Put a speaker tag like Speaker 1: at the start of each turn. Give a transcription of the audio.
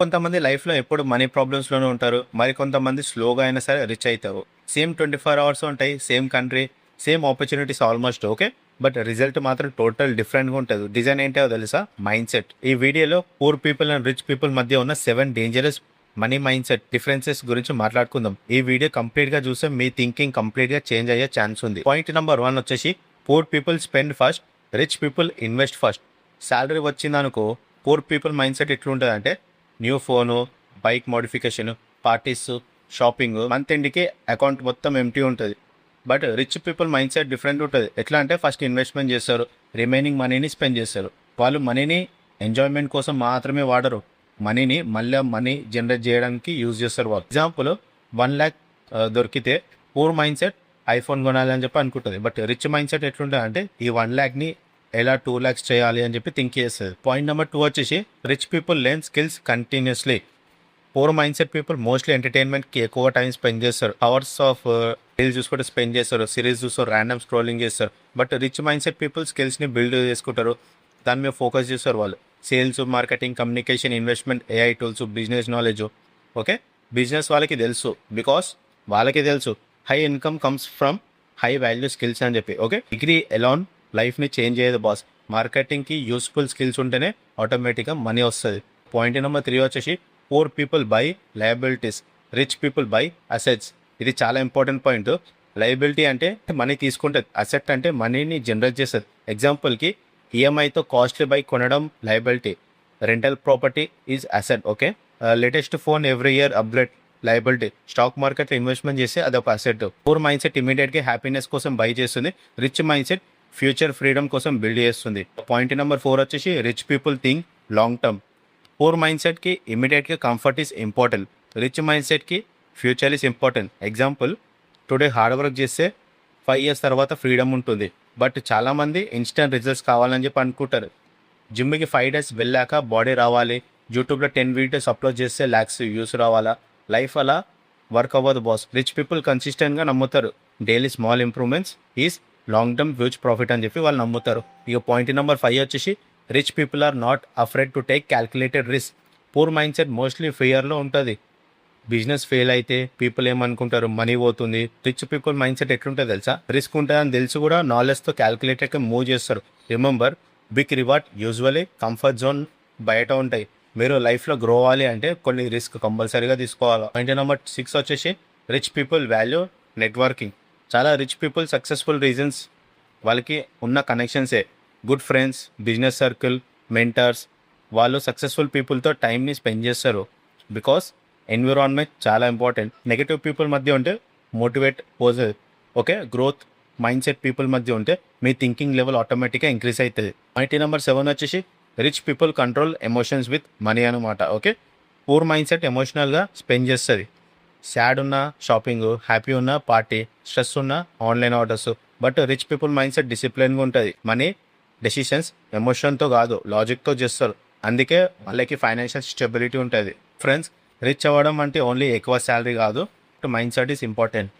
Speaker 1: కొంతమంది లైఫ్‌లో ఎప్పుడు మనీ ప్రాబ్లమ్స్‌లోనే ఉంటారు. మరికొంతమంది స్లోగా అయినా సరే రిచ్ అయితారు. సేమ్ 24 అవర్స్ ఉంటాయి. Same country, same opportunities almost okay. But result మాత్రం టోటల్ డిఫరెంట్‌గా ఉంటది. డిజైన్ ఏంటో తెలుసా? మైండ్‌సెట్. ఈ వీడియోలో poor people and rich people మధ్య ఉన్న 7 డేంజరస్ మనీ మైండ్‌సెట్ డిఫరెన్సెస్ గురించి మాట్లాడుకుందాం. ఈ వీడియో కంప్లీట్‌గా చూస్తే మీ థింకింగ్ కంప్లీట్‌గా చేంజ్ అయ్యే ఛాన్స్ ఉంది. పాయింట్ నంబర్ 1 వచ్చేసి poor people spend first, rich people invest first. Salary వచ్చిందనుకో పూర్ పీపుల్ మైండ్‌సెట్ ఎట్లుంటదంటే new phone, bike modification, parties, shopping, month ఎండ్‌కి అకౌంట్ మొత్తం ఎంప్టీ ఉంటుంది. But rich people mind set different ఉంటుంది. ఎట్లా అంటే ఫస్ట్ ఇన్వెస్ట్మెంట్ చేస్తారు, రిమైనింగ్ మనీని స్పెండ్ చేస్తారు. వాళ్ళు మనీని ఎంజాయ్మెంట్ కోసం మాత్రమే వాడరు, మనీని మళ్ళీ మనీ జనరేట్ చేయడానికి యూజ్ చేస్తారు. వాళ్ళు ఎగ్జాంపుల్ 1 lakh దొరికితే పూర్ మైండ్ సెట్ ఐఫోన్ కొనాలి అని చెప్పి అనుకుంటుంది. బట్ రిచ్ మైండ్ సెట్ ఎట్లుంటుంది అంటే ఈ 1 lakh ఎలా 2 lakhs చేయాలి అని చెప్పి థింక్ చేస్తుంది. పాయింట్ నెంబర్ 2 వచ్చేసి rich people learn skills continuously. Poor mind set people mostly ఎంటర్టైన్మెంట్కి ఎక్కువ టైం స్పెండ్ చేస్తారు. అవర్స్ ఆఫ్ రీల్స్ చూసుకుంటే స్పెండ్ చేస్తారు, సిరీస్ చూస్తారు, ర్యాండమ్ స్క్రోలింగ్ చేస్తారు. But rich mind set people స్కిల్స్ని బిల్డ్ చేసుకుంటారు, దాని మీద ఫోకస్ చేస్తారు. వాళ్ళు sales, marketing, communication, investment, AI tools, business knowledge. Okay, business వాళ్ళకి తెలుసు, బికాస్ వాళ్ళకి తెలుసు high income comes from high value skills అని చెప్పి. ఓకే, డిగ్రీ ఎలాన్ లైఫ్ని చేంజ్ చేయదు బాస్. మార్కెటింగ్కి యూస్ఫుల్ స్కిల్స్ ఉంటేనే ఆటోమేటిక్గా మనీ వస్తుంది. పాయింట్ నెంబర్ 3 వచ్చేసి poor people by liabilities, rich people by assets. ఇది చాలా ఇంపార్టెంట్ పాయింట్. లయబిలిటీ అంటే మనీ తీసుకుంటుంది, అసెట్ అంటే మనీని జనరేట్ చేస్తుంది. ఎగ్జాంపుల్కి ఈఎంఐతో కాస్ట్లీ బైక్ కొనడం liability, rental property is asset. Okay, latest phone every year upgrade liability, stock మార్కెట్లో ఇన్వెస్ట్మెంట్ చేస్తే అదొక అసెట్. పూర్ మైండ్ సెట్ ఇమీడియట్గా హ్యాపీనెస్ కోసం బై చేస్తుంది, rich mind set future freedom కోసం బిల్డ్ చేస్తుంది. పాయింట్ నెంబర్ 4 వచ్చేసి rich people think long term. Poor mind సెట్కి ఇమీడియట్గా comfort is important, rich mind సెట్కి future is important. Example, today hard work చేస్తే 5 years తర్వాత ఫ్రీడమ్ ఉంటుంది. బట్ చాలామంది ఇన్స్టెంట్ రిజల్ట్స్ కావాలని చెప్పి అనుకుంటారు. జిమ్కి 5 days వెళ్ళాక బాడీ రావాలి, యూట్యూబ్లో 10 videos అప్లోడ్ చేస్తే lakhs వ్యూస్ రావాలా. లైఫ్ అలా వర్క్ అవ్వదు బాస్. రిచ్ పీపుల్ కన్సిస్టెంట్గా నమ్ముతారు, daily small improvements is long term huge profit అని చెప్పి వాళ్ళు నమ్ముతారు. ఇక పాయింట్ నెంబర్ 5 వచ్చేసి rich people are not afraid to take calculated risk. Poor mind set mostly ఫియర్లో ఉంటుంది. బిజినెస్ ఫెయిల్ అయితే పీపుల్ ఏమనుకుంటారు, మనీ పోతుంది. రిచ్ పీపుల్ మైండ్ సెట్ ఎట్లుంటుంది తెలుసా? రిస్క్ ఉంటుందని తెలిసి కూడా నాలెడ్జ్తో క్యాల్కులేటెడ్గా మూవ్ చేస్తారు. Remember, big reward usually comfort zone బయట ఉంటాయి. మీరు లైఫ్లో గ్రో అవ్వాలి అంటే కొన్ని రిస్క్ కంపల్సరీగా తీసుకోవాలి. పాయింట్ నెంబర్ 6 వచ్చేసి రిచ్ పీపుల్ వాల్యూ నెట్వర్కింగ్. చాలా రిచ్ పీపుల్ సక్సెస్ఫుల్ రీజన్స్ వాళ్ళకి ఉన్న కనెక్షన్సే. Good friends, business circle, mentors. వాళ్ళు సక్సెస్ఫుల్ పీపుల్తో టైంని స్పెండ్ చేస్తారు. బికాస్ ఎన్విరాన్మెంట్ చాలా ఇంపార్టెంట్. నెగిటివ్ పీపుల్ మధ్య ఉంటే మోటివేట్ పోజెస్. Okay, growth mind set people మధ్య ఉంటే మీ థింకింగ్ లెవెల్ ఆటోమేటిక్గా ఇంక్రీజ్ అవుతుంది. పాయింట్ నెంబర్ 7 వచ్చేసి rich people control emotions with money అనమాట. ఓకే, పూర్ మైండ్ సెట్ ఎమోషనల్గా స్పెండ్ చేస్తుంది. సాడ్ ఉన్న షాపింగ్, హ్యాపీ ఉన్న పార్టీ, స్ట్రెస్ ఉన్న online orders. But rich people mind set డిసిప్లిన్గా ఉంటుంది. మనీ డెసిషన్స్ ఎమోషన్తో కాదు, లాజిక్తో చేస్తారు. అందుకే వాళ్ళకి ఫైనాన్షియల్ స్టెబిలిటీ ఉంటుంది. ఫ్రెండ్స్, రిచ్ అవ్వడం అంటే ఓన్లీ ఎక్కువ శాలరీ కాదు, మైండ్ సెట్ ఈస్ ఇంపార్టెంట్.